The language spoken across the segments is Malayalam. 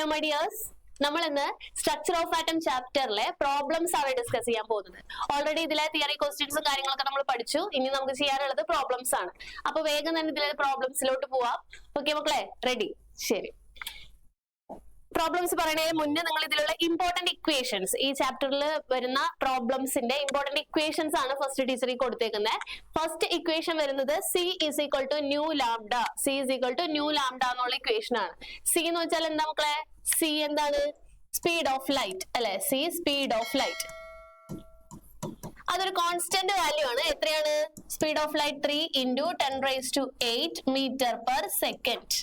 Hello my dears. നമ്മൾ ഇന്ന് സ്ട്രക്ചർ ഓഫ് ആറ്റം ചാപ്റ്ററിലെ പ്രോബ്ലംസ് ആണ് ഡിസ്കസ് ചെയ്യാൻ പോകുന്നത്. ഓൾറെഡി ഇതിലെ തിയറി ക്വസ്റ്റ്യൻസും കാര്യങ്ങളൊക്കെ നമ്മൾ പഠിച്ചു. ഇനി നമുക്ക് ചെയ്യാനുള്ളത് പ്രോബ്ലംസ് ആണ്. അപ്പൊ വേഗം തന്നെ ഇതിലെ പ്രോബ്ലംസിലോട്ട് പോവാം. ഓക്കെ മക്കളെ, റെഡി? ശരി. പ്രോബ്ലംസ് പറയുന്നതിന് മുന്നേ നിങ്ങൾ ഇതിലുള്ള ഇമ്പോർട്ടന്റ് ഇക്വേഷൻസ്, ഈ ചാപ്റ്ററിൽ വരുന്ന പ്രോബ്ലംസിന്റെ ഇമ്പോർട്ടന്റ് ഇക്വേഷൻസ് ആണ് ഫസ്റ്റ് ടീച്ചറിൽ കൊടുത്തേക്കുന്നത്. ഫസ്റ്റ് ഇക്വേഷൻ വരുന്നത് C is equal to nu lambda. C is equal to nu lambda എന്നുള്ള ഇക്വേഷൻ ആണ്. സി എന്ന് വെച്ചാൽ എന്താ മക്കളെ? സി എന്താണ്? സ്പീഡ് ഓഫ് ലൈറ്റ് അല്ലെ? C speed of light. അതൊരു കോൺസ്റ്റന്റ് വാല്യൂ ആണ്. എത്രയാണ്? Speed of light 3 × 10⁸ metre per second.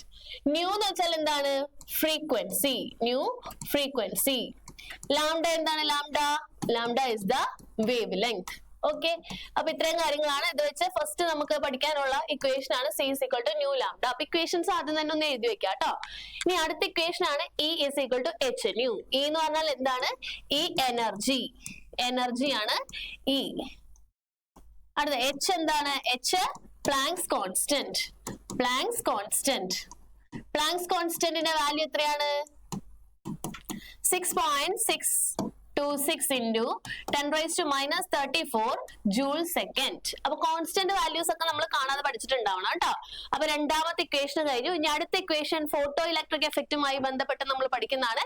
Nu എന്ന് വെച്ചാൽ എന്താണ്? ഫ്രീക്വൻസി. Nu frequency. ലാംഡ എന്താണ്? Lambda is the wave length. Okay, അപ്പൊ ഇത്രയും കാര്യങ്ങളാണ്. ഇത് വെച്ച് ഫസ്റ്റ് നമുക്ക് പഠിക്കാനുള്ള ഇക്വേഷൻ ആണ് C is equal to nu lambda. അപ്പൊ ഇക്വേഷൻസ് ആദ്യം തന്നെ ഒന്ന് എഴുതി വെക്കാം കേട്ടോ. ഇനി അടുത്ത ഇക്വേഷൻ ആണ് E is equal to H. Nu E എന്ന് പറഞ്ഞാൽ എന്താണ്? ഈ എനർജി. എനർജി ആണ് ഇ. അടുത്ത എച്ച് എന്താണ്? H Planck's constant. Planck's constant. Planck's കോൺസ്റ്റന്റിന്റെ വാല്യൂ എത്രയാണ്? 6.626 × 10⁻⁻34 ജൂൾ സെക്കൻഡ്. അപ്പൊ കോൺസ്റ്റന്റ് വാല്യൂസ് ഒക്കെ നമ്മൾ കാണാതെ പഠിച്ചിട്ടുണ്ടാവണം കേട്ടോ. അപ്പൊ രണ്ടാമത്തെ ഇക്വേഷൻ കഴിഞ്ഞു. ഇനി അടുത്ത ഇക്വേഷൻ ഫോട്ടോ ഇലക്ട്രിക് എഫക്റ്റുമായി ബന്ധപ്പെട്ട് നമ്മൾ പഠിക്കുന്നതാണ്.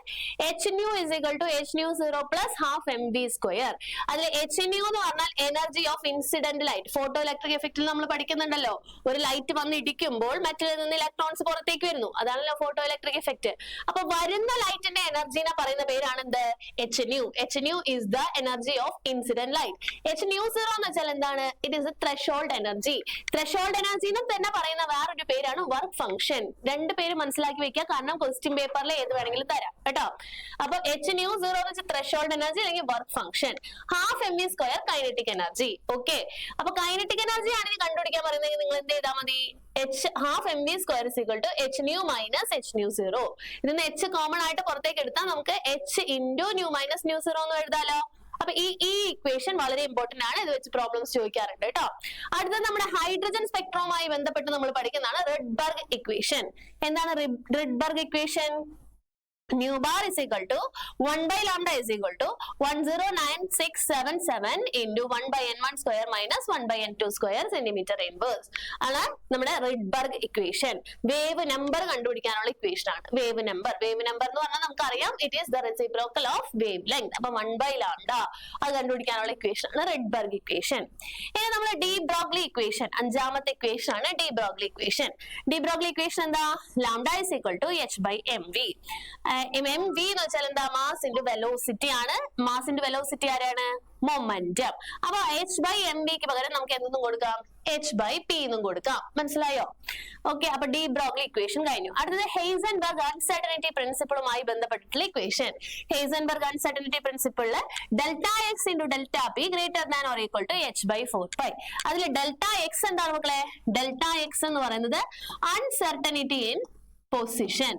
H nu is equal to H nu 0 + ½ mv². അതിൽ എച്ച് ന്യൂ എന്ന് പറഞ്ഞാൽ energy of incident light. Photo electric എഫക്റ്റിൽ നമ്മൾ പഠിക്കുന്നുണ്ടല്ലോ, ഒരു ലൈറ്റ് വന്ന് ഇടിക്കുമ്പോൾ മറ്റൊരു നിന്ന് ഇലക്ട്രോൺസ് പുറത്തേക്ക് വരുന്നു. അതാണല്ലോ ഫോട്ടോ ഇലക്ട്രിക് എഫക്റ്റ്. അപ്പൊ വരുന്ന ലൈറ്റിന്റെ എനർജിനെ പറയുന്ന പേരാണ് എന്ത്? H new. H nu is the energy of incident light. H nu 0 എന്ന് വെച്ചാൽ എന്താണ്? It is a threshold energy. Threshold energy എന്ന് തന്നെ പറയുന്ന വേറൊരു പേരാണ് വർക്ക് ഫംഗ്ഷൻ. രണ്ട് പേര് മനസ്സിലാക്കി വെക്കുക, കാരണം ക്വസ്റ്റ്യൻ പേപ്പറിൽ ഏത് വേണമെങ്കിലും തരാം കേട്ടോ. അപ്പൊ H nu 0 എന്ന് വെച്ചാൽ threshold energy അല്ലെങ്കിൽ work function. ½ mv² kinetic energy. Okay, അപ്പൊ കൈനറ്റിക് എനർജി ആണ് കണ്ടുപിടിക്കാൻ പറയുന്നത്. നിങ്ങൾ എന്ത് ചെയ്താൽ മതി? ½ mv² is equal to h nu minus h nu 0. ഇതിന്ന് h കോമൺ ആയിട്ട് പുറത്തേക്ക് എടുത്താൽ നമുക്ക് h × nu minus nu 0 എന്ന് എഴുതാലോ. അപ്പൊ ഈ ഇക്വേഷൻ വളരെ ഇമ്പോർട്ടന്റ് ആണ്. ഇത് വെച്ച് പ്രോബ്ലംസ് ചോദിക്കാറുണ്ട് കേട്ടോ. അടുത്ത നമ്മുടെ ഹൈഡ്രജൻ സ്പെക്ട്രവുമായി ബന്ധപ്പെട്ട് നമ്മൾ പഠിക്കുന്നതാണ് റിഡ്ബർഗ് ഇക്വേഷൻ. എന്താണ് റിഡ്ബർഗ് equation? Nu bar is equal to 1/λ is equal to 109,677 × 1/n1² minus 1/n2² centimeter inverse ആണ് നമ്മുടെ റിഡ്ബർഗ് ഇക്വേഷൻ. വേവ് നമ്പർ കണ്ടുപിടിക്കാനുള്ള ഇക്വേഷൻ ആണ്. വേവ് നമ്പർ എന്ന് പറഞ്ഞാൽ നമുക്കറിയാം it is the reciprocal of wave length. അപ്പൊ 1/λ അത് കണ്ടുപിടിക്കാനുള്ള ഇക്വേഷൻ ആണ് റിഡ്ബർഗ് ഇക്വേഷൻ. ഇനി നമ്മുടെ ഡി ബ്രോഗ്ലി ഇക്വേഷൻ, അഞ്ചാമത്തെ ഇക്വേഷൻ ആണ് de Broglie equation. De Broglie equation എന്താ? Lambda is equal to h/mv. mv എന്ന് വെച്ചാൽ എന്താ? മാസ് ഇൻറ്റു വെലോസിറ്റി ആണ്. മാസ് ഇൻറ്റു വെലോസിറ്റി ആരാണ്? മൊമെന്റം. അപ്പൊ h/mvക്ക് പകരം നമുക്ക് എന്തെന്നും കൊടുക്കാം? h/p എന്നും കൊടുക്കാം. മനസ്സിലായോ? ഓക്കെ, അപ്പൊ ഡി ബ്രോഗ്ലി ഇക്വേഷൻ കഴിഞ്ഞു. അടുത്തത് ഹെയ്സൻബർഗ് അൺസർട്ടനിറ്റി പ്രിൻസിപ്പിളുമായി ബന്ധപ്പെട്ടിട്ടുള്ള ഇക്വേഷൻ. ഹെയ്സൻബർഗ് അൺസർട്ടനിറ്റി പ്രിൻസിപ്പിളില് Δx × Δp > or = h/4π. അതിൽ Δx എന്താണ് മക്കളെ? Δx എന്ന് പറയുന്നത് uncertainty in position.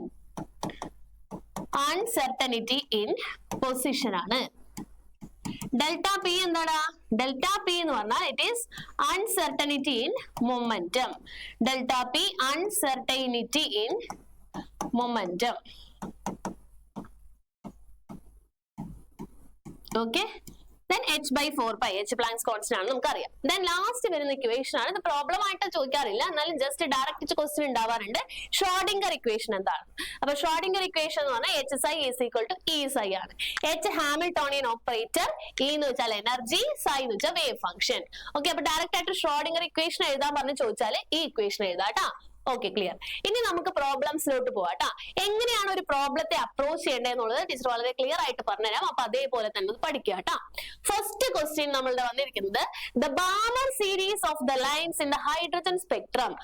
Uncertainty in position ആണ്. Δp എന്താണ്? Δp എന്ന് പറഞ്ഞാൽ it is uncertainty in momentum. Δp uncertainty in momentum. Okay, then h/4π, h planks constant ആണ് നമുക്കറിയാം. ദെൻ ലാസ്റ്റ് വരുന്ന ഇക്വേഷൻ ആണ്. ഇത് പ്രോബ്ലം ആയിട്ട് ചോദിക്കാറില്ല, എന്നാലും ജസ്റ്റ് ഡയറക്റ്റ് ക്വസ്റ്റ്യൻ ഉണ്ടാവാറുണ്ട്. ഷ്രോഡിംഗർ ഇക്വേഷൻ എന്താണ്? അപ്പൊ ഷ്രോഡിംഗർ ഇക്വേഷൻ എന്ന് പറഞ്ഞാൽ hψ is equal to Eψ ആണ്. h ഹാമിൽട്ടോണിയൻ ഓപ്പറേറ്റർ, E എന്ന് വെച്ചാൽ എനർജി, ψ എന്ന് വെച്ചാൽ വേവ് ഫംഗ്ഷൻ. ഓക്കെ, അപ്പൊ ഡയറക്റ്റ് ആയിട്ട് ഷ്രോഡിംഗർ ഇക്വേഷൻ എഴുതാൻ പറഞ്ഞ് ചോദിച്ചാൽ ഈ ഇക്വേഷൻ എഴുതാട്ടാ. Okay, clear. ഇനി നമുക്ക് പ്രോബ്ലംസിലോട്ട് പോവാട്ടാ. എങ്ങനെയാണ് ഒരു പ്രോബ്ലത്തെ അപ്രോച്ച് ചെയ്യേണ്ടതെന്നുള്ളത് ടീച്ചർ വളരെ ക്ലിയർ ആയിട്ട് പറഞ്ഞുതരാം. അപ്പൊ അതേപോലെ തന്നെ പഠിക്കുക കേട്ടോ. ഫസ്റ്റ് ക്വസ്റ്റ്യൻ നമ്മളുടെ വന്നിരിക്കുന്നത് the Balmer series of the lines in the hydrogen spectrum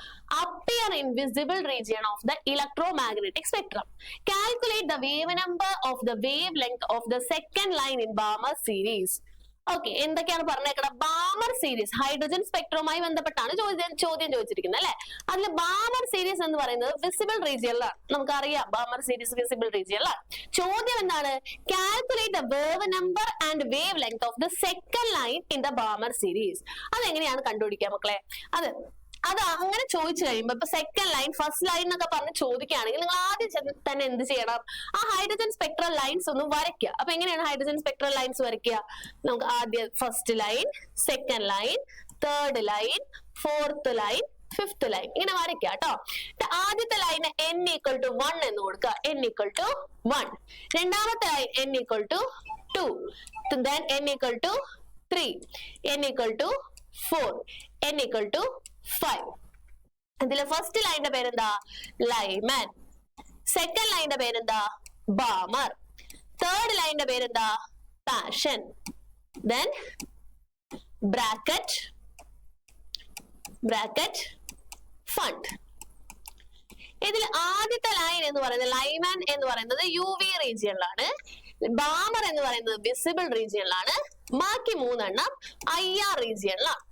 appear in visible region of the electromagnetic spectrum. Calculate the wave number of the wavelength of the second line in Balmer series. Okay, എന്തൊക്കെയാണ് പറഞ്ഞേക്കണം? ബാമർ സീരീസ് ഹൈഡ്രജൻ സ്പെക്ട്രവുമായി ബന്ധപ്പെട്ടാണ് ചോദ്യം ചോദിച്ചിരിക്കുന്നത് അല്ലെ. അതിൽ ബാമർ സീരീസ് എന്ന് പറയുന്നത് വിസിബിൾ റീജിയനിലാണ്. നമുക്കറിയാം ബാമർ സീരീസ് വിസിബിൾ റീജിയനിലാണ്. ചോദ്യം എന്താണ്? Calculate the wave number and wavelength of the second line in the Balmer series. അതെങ്ങനെയാണ് കണ്ടുപിടിക്കുക മക്കളെ? അത് അത് അങ്ങനെ ചോദിച്ചു കഴിയുമ്പോ ഇപ്പൊ സെക്കൻഡ് ലൈൻ ഫസ്റ്റ് ലൈൻ എന്നൊക്കെ പറഞ്ഞ് ചോദിക്കുകയാണെങ്കിൽ നിങ്ങൾ ആദ്യം തന്നെ എന്ത് ചെയ്യണം, ആ ഹൈഡ്രജൻ സ്പെക്ട്രൽ ലൈൻസ് ഒന്ന് വരയ്ക്കുക. അപ്പൊ എങ്ങനെയാണ് ഹൈഡ്രജൻ സ്പെക്ട്രൽ ലൈൻസ് വരയ്ക്കുക? നമുക്ക് ആദ്യം first line, second line, third line, fourth line, fifth line ഇങ്ങനെ വരയ്ക്കുക കേട്ടോ. ആദ്യത്തെ ലൈന് n ഈക്വൽ ടു 1 എന്ന് കൊടുക്കുക, n ഈക്വൽ ടു 1. രണ്ടാമത്തെ line n equal to 2, then n equal to 3, n equal to 4, n equal to 5. ഇതിലെ ഫസ്റ്റ് ലൈനിന്റെ പേരെന്താ? ലൈമൻ. സെക്കൻഡ് ലൈനിന്റെ പേരെന്താ? ബാമർ. തേർഡ് ലൈനിന്റെ പേരെന്താ? പാഷൻ. then bracket fund. ഇതിൽ ആദ്യത്തെ ലൈൻ എന്ന് പറയുന്നത് ലൈമൻ എന്ന് പറയുന്നത് UV റീജിയനിലാണ്, ബാമർ എന്ന് പറയുന്നത് വിസിബിൾ റീജിയനിലാണ്, ബാക്കി 3 എണ്ണം IR റീജിയനിലാണ്.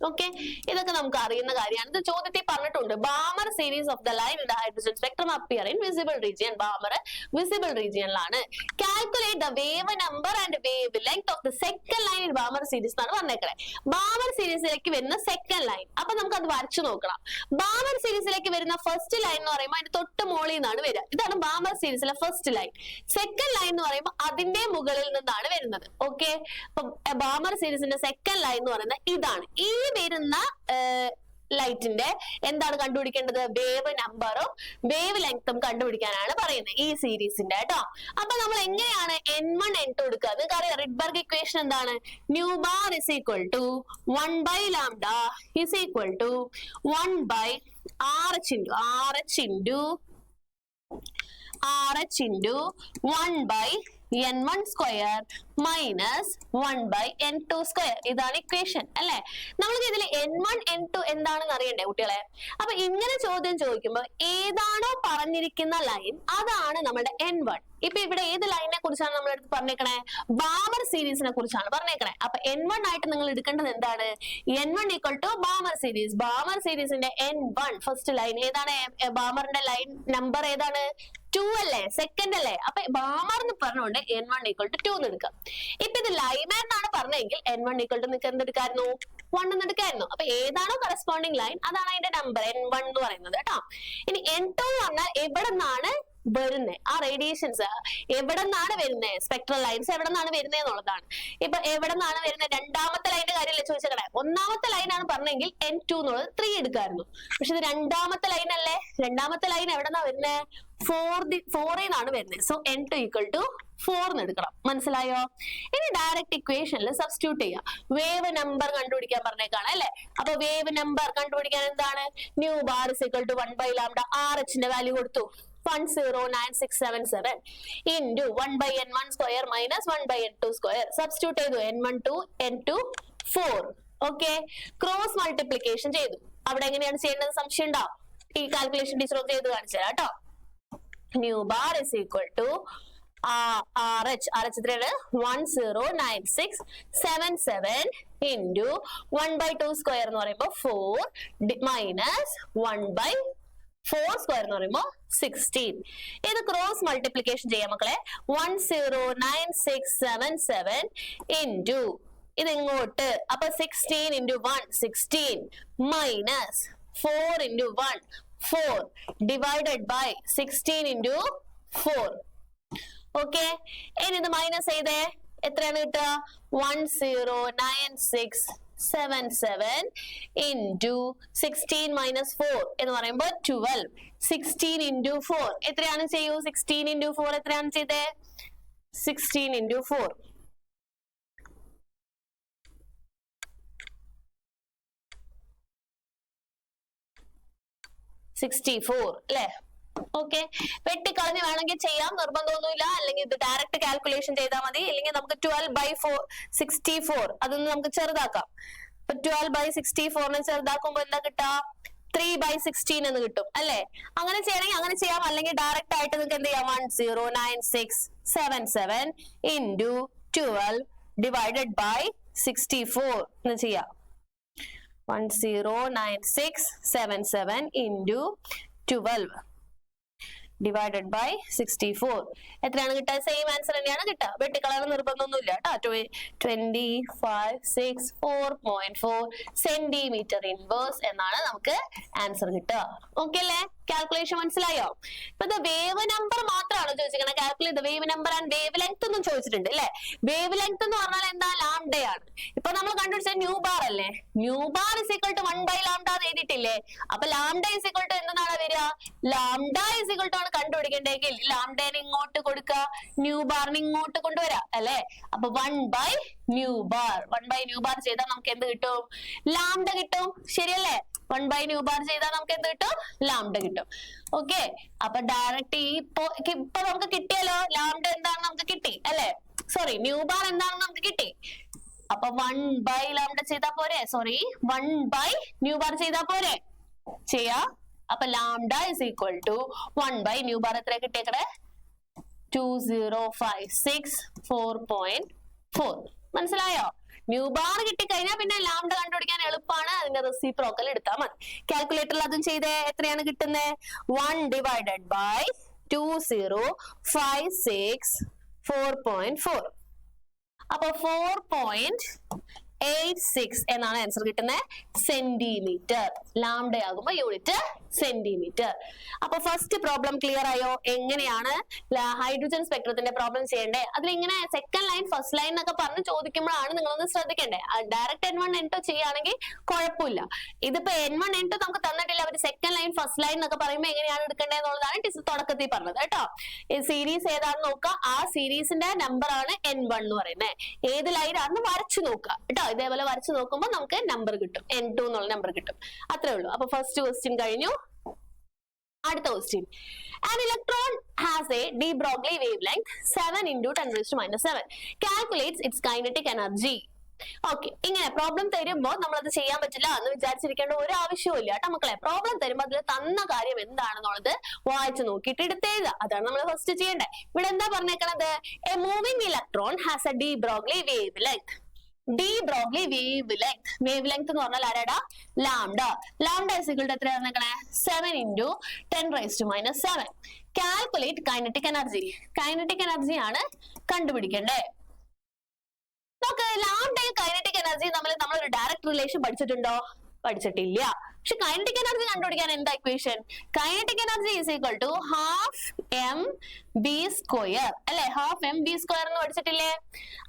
ഓക്കെ, ഇതൊക്കെ നമുക്ക് അറിയുന്ന കാര്യമാണ്. ഇത് ചോദ്യത്തിൽ പറഞ്ഞിട്ടുണ്ട്. Balmer series of the line in the hydrogen spectrum appear in visible region. Balmer visible റീജിയനിലാണ്. Calculate the wave number and wavelength of the second line in Balmer series എന്നാണ് പറഞ്ഞേക്കണേ. ബാമർ സീരീസിലേക്ക് വരുന്ന സെക്കൻഡ് ലൈൻ, അപ്പൊ നമുക്ക് അത് വരച്ചു നോക്കണം. ബാമർ സീരീസിലേക്ക് വരുന്ന ഫസ്റ്റ് ലൈൻ എന്ന് പറയുമ്പോൾ അതിന്റെ തൊട്ട് മുകളിൽ നിന്നാണ് വരിക. ഇതാണ് ബാമർ സീരീസിലെ ഫസ്റ്റ് ലൈൻ. സെക്കൻഡ് ലൈൻ എന്ന് പറയുമ്പോൾ അതിന്റെ മുകളിൽ നിന്നാണ് വരുന്നത്. ഓക്കെ, അപ്പൊ ബാമർ സീരീസിന്റെ സെക്കൻഡ് ലൈൻ എന്ന് പറയുന്നത് ഇതാണ്. ഈ വരുന്ന ലൈറ്റിന്റെ എന്താണ് കണ്ടുപിടിക്കേണ്ടത്? വേവ് നമ്പറും വേവ് ലെങ്ത്തും കണ്ടുപിടിക്കാനാണ് പറയുന്നത് ഈ സീരീസിന്റെ കേട്ടോ. അപ്പൊ നമ്മൾ എങ്ങനെയാണ് n1 n2 എടുക്കുക? നിങ്ങൾക്ക് അറിയാം, റിഡ്ബർഗ് ഇക്വേഷൻ എന്താണ്? Nu bar is equal to 1 by lambda is equal to 1 by RH into 1 by n1 square minus 1 by n2 square. ഇതാണ് ഇക്വേഷൻ അല്ലെ? നമ്മൾക്ക് ഇതിൽ n1 n2 എന്താണെന്ന് അറിയണ്ടേ കുട്ടികളെ? അപ്പൊ ഇങ്ങനെ ചോദ്യം ചോദിക്കുമ്പോൾ ഏതാണോ പറഞ്ഞിരിക്കുന്ന ലൈൻ അതാണ് നമ്മുടെ n1. ഇപ്പൊ ഇവിടെ ഏത് ലൈനിനെ കുറിച്ചാണ് നമ്മൾ എടുത്ത് പറഞ്ഞേക്കണേ? ബാമർ സീരീസിനെ കുറിച്ചാണ് പറഞ്ഞേക്കണേ. അപ്പൊ n1 ആയിട്ട് നിങ്ങൾ എടുക്കേണ്ടത് എന്താണ്? n1 equal to Balmer series. Balmer സീരീസിന്റെ n1 ഫസ്റ്റ് ലൈൻ ഏതാണ്? ബാമറിന്റെ ലൈൻ നമ്പർ ഏതാണ്? 2 അല്ലേ? സെക്കൻഡ് അല്ലേ? അപ്പൊ ബാമർ എന്ന് പറഞ്ഞുകൊണ്ട് n1 ഈക്വൽ ടു 2 എന്ന് എടുക്കാം. ഇപ്പൊ ഇത് ലൈമൻ എന്നാണ് പറഞ്ഞെങ്കിൽ n1 ഈക്വൽ ടു നിങ്ങൾക്ക് എന്തെടുക്കായിരുന്നു? 1 എന്ന് എടുക്കായിരുന്നു. അപ്പൊ ഏതാണോ കറസ്പോണ്ടിങ് ലൈൻ അതാണ് അതിന്റെ നമ്പർ n1 എന്ന് പറയുന്നത് കേട്ടോ. ഇനി n2 എന്ന് പറഞ്ഞാൽ എവിടെ നിന്നാണ് വരുന്നത്? ആ റേഡിയേഷൻസ് എവിടെ നിന്നാണ് വരുന്നത്? സ്പെക്ട്രൽ ലൈൻസ് എവിടെ നിന്നാണ് വരുന്നത് എന്നുള്ളതാണ്. ഇപ്പൊ എവിടെ നിന്നാണ് വരുന്നത്? രണ്ടാമത്തെ ലൈനിന്റെ കാര്യമല്ലേ ചോദിച്ചേക്കണേ? ഒന്നാമത്തെ ലൈൻ ആണ് പറഞ്ഞെങ്കിൽ n2 എന്നുള്ളത് 3 എടുക്കായിരുന്നു. പക്ഷെ ഇത് രണ്ടാമത്തെ ലൈൻ അല്ലേ? രണ്ടാമത്തെ ലൈൻ എവിടെ നിന്നാ വരുന്നത്? 4 നിന്നാണ് വരുന്നത്. സോ n2 ഈക്വൽ ടു 4 എന്ന് എടുക്കണം. മനസ്സിലായോ? ഇനി ഡയറക്റ്റ് ഇക്വേഷനിൽ സബ്സ്റ്റിറ്റ്യൂട്ട് ചെയ്യാം. വേവ് നമ്പർ കണ്ടുപിടിക്കാൻ പറഞ്ഞേക്കാണ് അല്ലെ? അപ്പൊ വേവ് നമ്പർ കണ്ടുപിടിക്കാൻ എന്താണ്? Nu bar is equal to 1 by lambda RH value കൊടുത്തു 109677 into 1 by n1 square minus 1 by n2 square. Substitute ചെയ്തു. n1 2 n2 4. Okay, cross multiplication ചെയ്തു. അവിടെ എങ്ങനെയാണ് ചെയ്യേണ്ടത് സംശയം ഉണ്ടാവും? ഈ കാൽക്കുലേഷൻ ടീച്ചർ ഒന്ന് ചെയ്ത് കാണിച്ചു തരാം കേട്ടോ. Nu bar is equal to RH എത്രയാണ്? 109677 into 1 by 2 square എന്ന് പറയുമ്പോൾ 4 minus 1 by 4 square എന്ന് പറയുമ്പോൾ 16. ഇത് ക്രോസ് മൾട്ടിപ്ലിക്കേഷൻ ചെയ്യാം മക്കളെ. 109677 into ഇത് ഇങ്ങോട്ട്, അപ്പൊ 16 into 1 16 minus 4 into 1 4 divided by 16 into 4. Okay, ഇനി ഇത് മൈനസ് ചെയ്തേ. എത്രയാണ് കിട്ടുക? 109677 into 16 minus 4 എന്ന് പറയുമ്പോൾ 12. 16 into 4 എത്രയാണ് ചെയ്യൂ? 16 into 4 എത്രയാണ് ചെയ്തേ? 16 into 4 64 അല്ലേ? ഓക്കെ, വെട്ടിക്കളഞ്ഞ് വേണമെങ്കിൽ ചെയ്യാം, നിർബന്ധമൊന്നുമില്ല. അല്ലെങ്കിൽ ഇത് ഡയറക്റ്റ് കാൽക്കുലേഷൻ ചെയ്താൽ മതി. അല്ലെങ്കിൽ നമുക്ക് 12 by 64 അതൊന്ന് നമുക്ക് ചെറുതാക്കാം. ഇപ്പൊ 12 by 64 ചെറുതാക്കുമ്പോ എന്താ കിട്ടാ? 3 by 16 എന്ന് കിട്ടും അല്ലെ? അങ്ങനെ ചെയ്യണമെങ്കിൽ അങ്ങനെ ചെയ്യാം. അല്ലെങ്കിൽ ഡയറക്റ്റ് ആയിട്ട് നിങ്ങൾക്ക് എന്ത് ചെയ്യാം? 109677 into 12 divided by 64 എന്ന് ചെയ്യാം. 109677 into 12 ഡിവൈഡഡ് ബൈ 64. എത്രയാണ് കിട്ടുക? സെയിം ആൻസർ തന്നെയാണ് കിട്ടുക. വെട്ടിക്കളയാൻ നിർബന്ധമൊന്നുമില്ല കേട്ടോ. 2564.4 സെന്റിമീറ്റർ ഇൻവേഴ്സ് എന്നാണ് നമുക്ക് ആൻസർ കിട്ടുക. ഓക്കെ അല്ലേ? കാൽക്കുലേഷൻ മനസ്സിലായോ? ഇപ്പൊ വേവ് നമ്പർ മാത്രമാണ് ചോദിച്ചിരിക്കുന്നത്. Calculate wave number and wave length ഒന്നും ചോദിച്ചിട്ടുണ്ട് അല്ലെ? വേവ് ലെങ്ത് എന്ന് പറഞ്ഞാൽ എന്താ? ലാംഡയാണ്. ഇപ്പൊ നമ്മൾ കണ്ടുപിടിച്ച ന്യൂ ബാർ അല്ലേ? Nu bar is equal to 1 by lambda എന്ന് എഴുതിയിട്ടില്ലേ? അപ്പൊ ലാംഡ ഇസ് ഈക്വൽ ടു എന്താണ് വരിക? ലാംഡ ഇസ് ഈക്വൽ ടു ആണ് കണ്ടുപിടിക്കേണ്ടെങ്കിൽ ലാംഡേനെ ഇങ്ങോട്ട് കൊടുക്കുക, ന്യൂ ബാറിനെ ഇങ്ങോട്ട് കൊണ്ടുവരാം അല്ലെ? അപ്പൊ 1 by nu bar. 1 by nu bar ചെയ്താൽ നമുക്ക് എന്ത് കിട്ടും? ലാംഡ കിട്ടും. ശരിയല്ലേ? 1 ബൈ ന്യൂ ബാർ ചെയ്താൽ നമുക്ക് എന്ത് കിട്ടും? ലാംഡ കിട്ടും. ഓക്കെ, അപ്പൊ ഡയറക്റ്റ് ഇപ്പൊ നമുക്ക് കിട്ടിയല്ലോ. ലാംഡ എന്താണെന്ന് നമുക്ക് കിട്ടി അല്ലെ? സോറി, ന്യൂ ബാർ എന്താണെന്ന് നമുക്ക് കിട്ടി. അപ്പൊ 1 ബൈ ലാംഡ ചെയ്താ പോരെ? സോറി, 1 ബൈ ന്യൂ ബാർ ചെയ്താ പോരെ? ചെയ്യാ. അപ്പൊ lambda is equal to 1 by nu bar എത്ര കിട്ടിയേക്കടെ? 2056.4. മനസ്സിലായോ? ന്യൂ ബാർ കിട്ടിക്കഴിഞ്ഞാൽ പിന്നെ ലാംഡ കണ്ടുപിടിക്കാൻ എളുപ്പമാണ്. അതിന്റെ റെസിപ്രോക്കൽ എടുത്താൽ മതി. കാൽക്കുലേറ്ററിൽ അതും ചെയ്തേ. എത്രയാണ് കിട്ടുന്നത്? 1 ഡിവൈഡഡ് ബൈ 2056.4. അപ്പൊ 4.86 എന്നാണ് ആൻസർ കിട്ടുന്നത്. സെന്റിമീറ്റർ. ലാംഡ ആകുമ്പോ യൂണിറ്റ് സെന്റിമീറ്റർ. അപ്പൊ ഫസ്റ്റ് പ്രോബ്ലം ക്ലിയർ ആയോ? എങ്ങനെയാണ് ഹൈഡ്രജൻ സ്പെക്ട്രത്തിന്റെ പ്രോബ്ലം ചെയ്യേണ്ടേ? അതിലിങ്ങനെ സെക്കൻഡ് ലൈൻ ഫസ്റ്റ് ലൈൻ എന്നൊക്കെ പറഞ്ഞ് ചോദിക്കുമ്പോഴാണ് നിങ്ങളൊന്ന് ശ്രദ്ധിക്കേണ്ടേ. ഡയറക്റ്റ് N1 N2 ചെയ്യുകയാണെങ്കിൽ കുഴപ്പമില്ല. ഇതിപ്പോ N1 N2 നമുക്ക് തന്നിട്ടില്ല. അവര് സെക്കൻഡ് ലൈൻ ഫസ്റ്റ് ലൈൻ എന്നൊക്കെ പറയുമ്പോൾ എങ്ങനെയാണ് എടുക്കേണ്ടത് എന്നുള്ളതാണ് ടീച്ചർ തുടക്കത്തിൽ പറഞ്ഞത് കേട്ടോ. ഈ സീരീസ് ഏതാണെന്ന് നോക്കുക. ആ സീരീസിന്റെ നമ്പർ ആണ് N1 എന്ന് പറയുന്നത്. ഏത് ലൈൻ ആണെന്ന് വരച്ചു നോക്കുക കേട്ടോ. ഇതേപോലെ വരച്ചു നോക്കുമ്പോൾ നമുക്ക് നമ്പർ കിട്ടും. N2 എന്നുള്ള നമ്പർ കിട്ടും. അത്രേ ഉള്ളൂ. അപ്പൊ ഫസ്റ്റ് ക്വസ്റ്റ്യൻ കഴിഞ്ഞു. അടുത്ത question. An electron has a de Broglie wavelength 7 into 10⁻⁻⁷. Calculates its kinetic energy. Okay, ഇങ്ങനെ പ്രോബ്ലം തരുമ്പോൾ നമ്മളത് ചെയ്യാൻ പറ്റില്ല എന്ന് വിചാരിച്ചിരിക്കേണ്ട ഒരു ആവശ്യവും ഇല്ല കേട്ടോ മക്കളെ. പ്രോബ്ലം തരുമ്പോൾ അതിൽ തന്ന കാര്യം എന്താണെന്നുള്ളത് വായിച്ചു നോക്കിയിട്ട് എടുത്തേഴുക. അതാണ് നമ്മൾ ഫസ്റ്റ് ചെയ്യേണ്ടത്. ഇവിടെ എന്താ പറഞ്ഞേക്കണത്? A moving electron has a de Broglie wavelength. de Broglie wavelength. wavelength എന്ന് പറഞ്ഞാൽ ആരാടാ? Lambda. Lambda is equal to എത്രയാണ് പറഞ്ഞേക്കണേ? 7 into 10⁻⁷. Calculate kinetic energy. Kinetic energy ആണ് കണ്ടുപിടിക്കേണ്ടേ. നമുക്ക് ലാംഡയും കൈനറ്റിക് എനർജി നമ്മൾ ഒരു ഡയറക്റ്റ് റിലേഷൻ പഠിച്ചിട്ടുണ്ടോ? പഠിച്ചിട്ടില്ല. പക്ഷെ കൈനറ്റിക് എനർജി കണ്ടുപിടിക്കാൻ എന്താ equation? Kinetic energy is equal to ½ mv² അല്ലെ? ½ mv² എന്ന് പഠിച്ചിട്ടില്ലേ?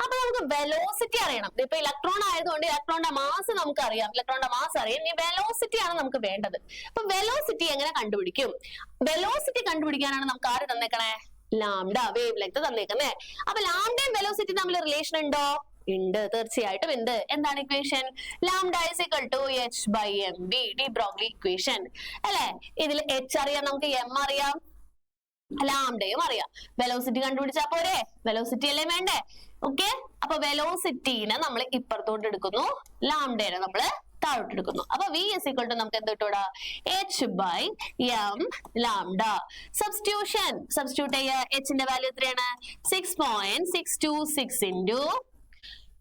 അപ്പൊ നമുക്ക് വെലോസിറ്റി അറിയണം. ഇപ്പൊ ഇലക്ട്രോൺ ആയതുകൊണ്ട് ഇലക്ട്രോണിന്റെ മാസ് നമുക്ക് അറിയാം. ഇലക്ട്രോണിന്റെ മാസ് അറിയാം. ഇനി വെലോസിറ്റി ആണ് നമുക്ക് വേണ്ടത്. അപ്പൊ വെലോസിറ്റി എങ്ങനെ കണ്ടുപിടിക്കും? വെലോസിറ്റി കണ്ടുപിടിക്കാനാണ് നമുക്ക് ആര് തന്നേക്കണേ? ലാംഡ വേവ് ലെങ്ത് തന്നേക്കുന്നേ. അപ്പൊ ലാംഡയും വെലോസിറ്റി തമ്മിൽ റിലേഷൻ ഉണ്ടോ? ഉണ്ട്, തീർച്ചയായിട്ടും ഉണ്ട്. എന്താണ് equation? Lambda is equal to h/mv, de Broglie equation അല്ലെ? ഇതിൽ h അറിയാം, നമുക്ക് m അറിയാം, ലാംഡയും അറിയാം. വെലോസിറ്റി കണ്ടുപിടിച്ചാ പോരെ? വെലോസിറ്റി അല്ലേ വേണ്ടേ? ഓക്കെ, അപ്പൊ വെലോസിറ്റീനെ നമ്മൾ ഇപ്പുറത്തോട്ട് എടുക്കുന്നു, ലാംഡേനെ നമ്മള് താഴോട്ട് എടുക്കുന്നു. അപ്പൊ v ഇസ് ഈക്വൽ ടു നമുക്ക് എന്ത് കിട്ടൂടാ? h/m lambda. സബ്സ്റ്റിറ്റ്യൂഷൻ. സബ്സ്റ്റിറ്റ്യൂട്ട് ചെയ്യുക. h ന്റെ വാല്യൂ എത്രയാണ്? 6.626 into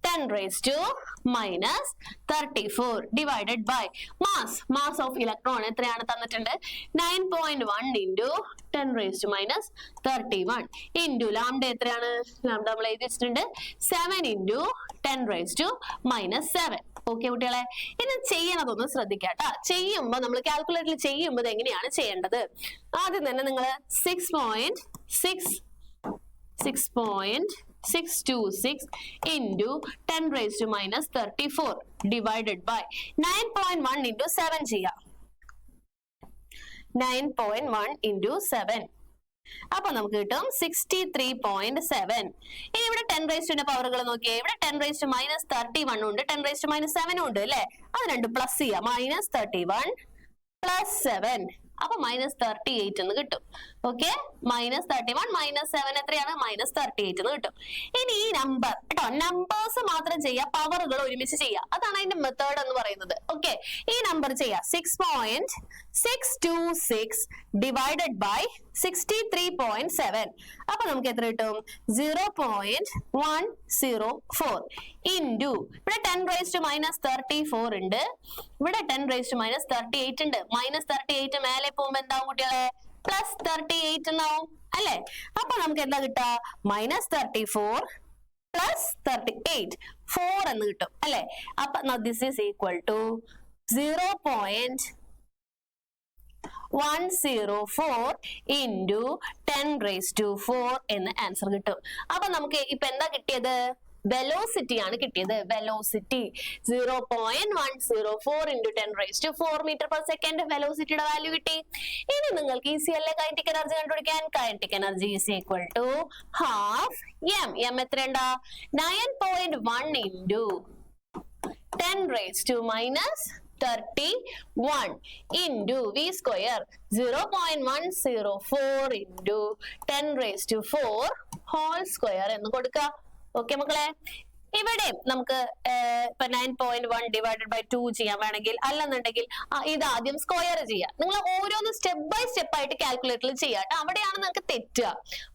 10⁻⁻34 divided by mass of electron എത്രയാണ് തന്നിട്ടുണ്ട്? 9.1 into 10⁻⁻31 into ലാംഡ എത്രയാണ്? ലാംഡ നമ്മൾ എഴുതി വെച്ചിട്ടുണ്ട് 7 into 10⁻⁻7. ഓക്കെ കുട്ടികളെ, ഇനി ചെയ്യണതൊന്ന് ശ്രദ്ധിക്കാട്ടോ. ചെയ്യുമ്പോ നമ്മൾ കാൽക്കുലേറ്ററിൽ ചെയ്യുമ്പോൾ എങ്ങനെയാണ് ചെയ്യേണ്ടത്? ആദ്യം തന്നെ നിങ്ങൾ 6.626 into 10⁻⁻34 divided by 9.1 into 7 ചെയ്യാം. 9.1 into 7. അപ്പൊ നമുക്ക് കിട്ടും 63.7. ഇനി ഇവിടെ 10⁻⁻ പവറുകൾ നോക്കിയേ. ഇവിടെ 10⁻⁻31 ഉണ്ട്, 10⁻⁻7 ഉണ്ട് അല്ലെ? അത് രണ്ട് പ്ലസ് ചെയ്യാം. -31 + 7. അപ്പൊ -38 എന്ന് കിട്ടും. ഓക്കെ, -31 - 7 എത്രയാണ്? -38 എന്ന് കിട്ടും. ഇനി ഈ നമ്പർ കേട്ടോ, നമ്പേഴ്സ് മാത്രം ചെയ്യാം, പവറുകൾ ഒരുമിച്ച് ചെയ്യാം. അതാണ് അതിന്റെ മെത്തേഡ് എന്ന് പറയുന്നത്. ഓക്കെ, ഈ നമ്പർ ചെയ്യാം. 6.626 divided by 63.7. അപ്പൊ നമുക്ക് എത്ര കിട്ടും? 0.104 into ഇവിടെ 10⁻⁻34 ഉണ്ട്, ഇവിടെ 10⁻⁻38 ഉണ്ട്. -38 മേലെ പോകുമ്പോ എന്താവും കുട്ടികളെ? പ്ലസ് 38 എന്നാവും അല്ലെ. അപ്പൊ നമുക്ക് എന്താ കിട്ടുക? -34 പ്ലസ് 38 4 എന്ന് കിട്ടും അല്ലെ. അപ്പൊ this is equal to 0.104 into 10⁴ എന്ന് ആൻസർ കിട്ടും. അപ്പൊ നമുക്ക് ഇപ്പൊ എന്താ കിട്ടിയത്? വെലോസിറ്റി ആണ് കിട്ടിയത്. Velocity 0.104 into 10⁴ meter per second വെലോസിറ്റിയുടെ വാല്യൂ കിട്ടി. ഇനി നിങ്ങൾക്ക് ഈസി അല്ലേ കൈനറ്റിക് എനർജി കണ്ടുപിടിക്കാൻ? Kinetic energy is equal to half M എത്രയുണ്ടാ? 9.1 into 10⁻³ into v square 0.104 into 10⁴ whole square എന്ന് കൊടുക്കുക. ഓക്കെ മക്കളെ, ഇവിടെ നമുക്ക് ഇപ്പൊ 9.1 ഡിവൈഡഡ് ബൈ 2 ചെയ്യാൻ വേണമെങ്കിൽ, അല്ലെന്നുണ്ടെങ്കിൽ ഇത് ആദ്യം സ്ക്വയർ ചെയ്യാം. നിങ്ങൾ ഓരോന്ന് സ്റ്റെപ്പ് ബൈ സ്റ്റെപ്പ് ആയിട്ട് കാൽക്കുലേറ്ററിൽ ചെയ്യാം. അവിടെയാണ് നിങ്ങൾക്ക് തെറ്റുക.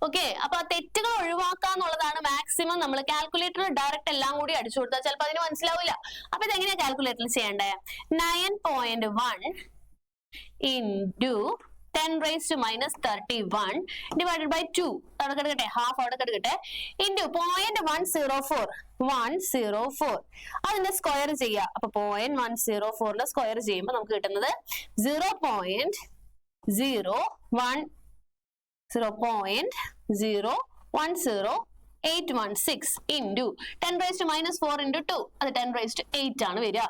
ഓക്കെ, അപ്പൊ ആ തെറ്റുകൾ ഒഴിവാക്കാന്നുള്ളതാണ് മാക്സിമം. നമ്മൾ കാൽക്കുലേറ്ററിൽ ഡയറക്റ്റ് എല്ലാം കൂടി അടിച്ചു കൊടുത്താൽ ചിലപ്പോൾ അതിന് മനസ്സിലാവില്ല. അപ്പൊ ഇതെങ്ങനെയാ കാൽക്കുലേറ്ററിൽ ചെയ്യേണ്ടത്? 9.1 into 10⁻³ divided by 2 അവിടെ കിടക്കട്ടെ, ഹാഫ് അവിടെ കിടക്കട്ടെ, into 0.104 അതിന്റെ സ്ക്വയർ ചെയ്യുക. അപ്പൊ 0.104 സ്ക്വയർ ചെയ്യുമ്പോൾ നമുക്ക് കിട്ടുന്നത് 0.010816 into 10⁻⁴ into 2 അത് 10⁸ ആണ് വരിക.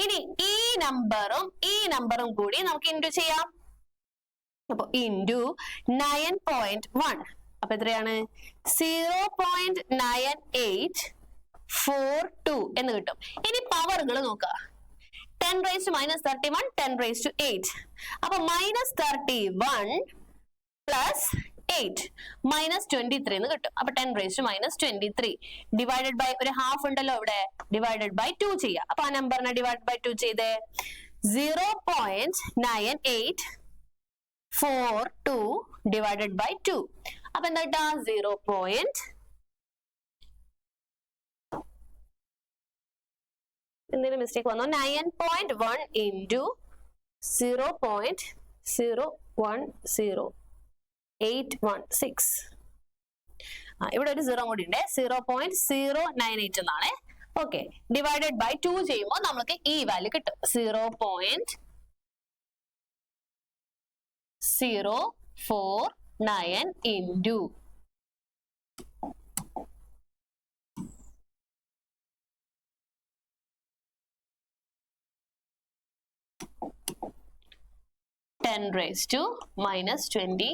ഇനി ഈ നമ്പറും കൂടി നമുക്ക് ഇൻറ്റു ചെയ്യാം. അപ്പൊ ഇൻറ്റു 9.1 അപ്പൊ എത്രയാണ്? 0.9842 എന്ന് കിട്ടും. ഇനി പവറുകൾ നോക്കുക. 10⁻31 10⁸ അപ്പൊ -31 പ്ലസ് 8 -23 എന്ന് കിട്ടും. അപ്പൊ 10⁻23 ഡിവൈഡഡ് ബൈ ഒരു ഹാഫ് ഉണ്ടല്ലോ ഇവിടെ, ഡിവൈഡഡ് ബൈ 2 ചെയ്യാം. അപ്പൊ ആ നമ്പറിനെ ഡിവൈഡ് ബൈ 2 ചെയ്തേ 0.9842 divided by 2 അപ്പൊ എന്താ കിട്ടാ? 0. എന്തെങ്കിലും മിസ്റ്റേക്ക് വന്നോ? 9.1 into 0.010816 ഇവിടെ ഒരു 0 കൂടി ഉണ്ട്. 0.098 എന്നാണ്. ഓക്കെ, ഡിവൈഡഡ് ബൈ 2 ചെയ്യുമ്പോൾ നമുക്ക് ഈ വാല്യൂ കിട്ടും. 0.049 into 10⁻⁻20